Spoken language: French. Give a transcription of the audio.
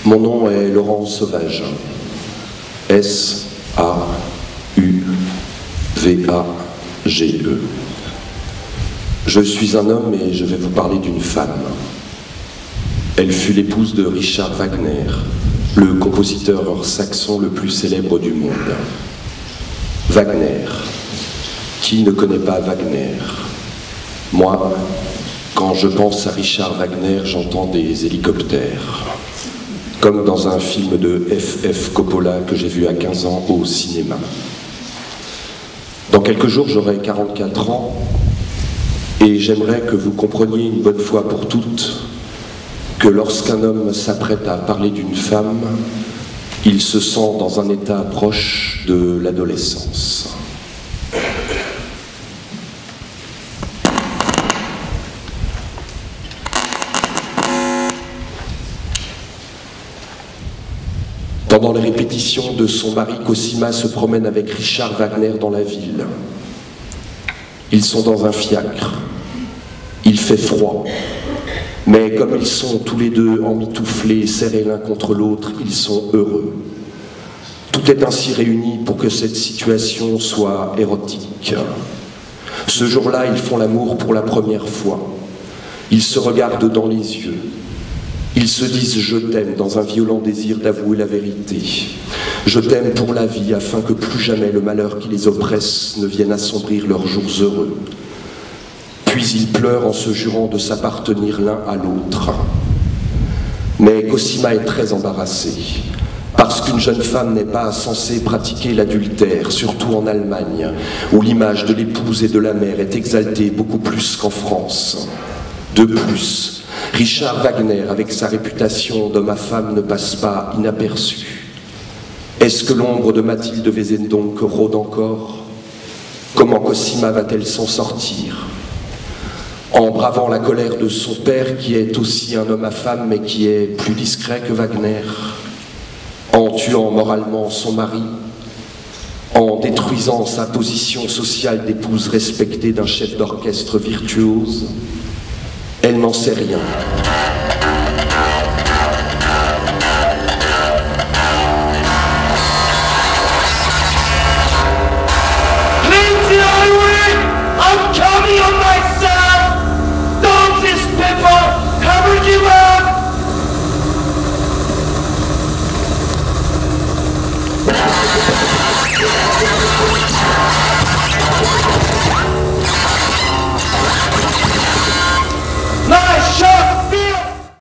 Mon nom est Laurent Sauvage. S-A-U-V-A-G-E. Je suis un homme et je vais vous parler d'une femme. Elle fut l'épouse de Richard Wagner, le compositeur saxon le plus célèbre du monde. Wagner. Qui ne connaît pas Wagner? Moi, quand je pense à Richard Wagner, j'entends des hélicoptères. Comme dans un film de F.F. Coppola que j'ai vu à 15 ans au cinéma. Dans quelques jours, j'aurai 44 ans et j'aimerais que vous compreniez une bonne fois pour toutes que lorsqu'un homme s'apprête à parler d'une femme, il se sent dans un état proche de l'adolescence. Pendant les répétitions de son mari, Cosima se promène avec Richard Wagner dans la ville. Ils sont dans un fiacre. Il fait froid. Mais comme ils sont tous les deux emmitouflés, serrés l'un contre l'autre, ils sont heureux. Tout est ainsi réuni pour que cette situation soit érotique. Ce jour-là, ils font l'amour pour la première fois. Ils se regardent dans les yeux. Ils se disent « je t'aime » dans un violent désir d'avouer la vérité. Je t'aime pour la vie afin que plus jamais le malheur qui les oppresse ne vienne assombrir leurs jours heureux. Puis ils pleurent en se jurant de s'appartenir l'un à l'autre. Mais Cosima est très embarrassée, parce qu'une jeune femme n'est pas censée pratiquer l'adultère, surtout en Allemagne, où l'image de l'épouse et de la mère est exaltée beaucoup plus qu'en France. De plus, Richard Wagner, avec sa réputation d'homme à femme, ne passe pas inaperçu. Est-ce que l'ombre de Mathilde Wesendonck rôde encore? Comment Cosima va-t-elle s'en sortir? En bravant la colère de son père, qui est aussi un homme à femme, mais qui est plus discret que Wagner, en tuant moralement son mari, en détruisant sa position sociale d'épouse respectée d'un chef d'orchestre virtuose, elle n'en sait rien. I'm coming!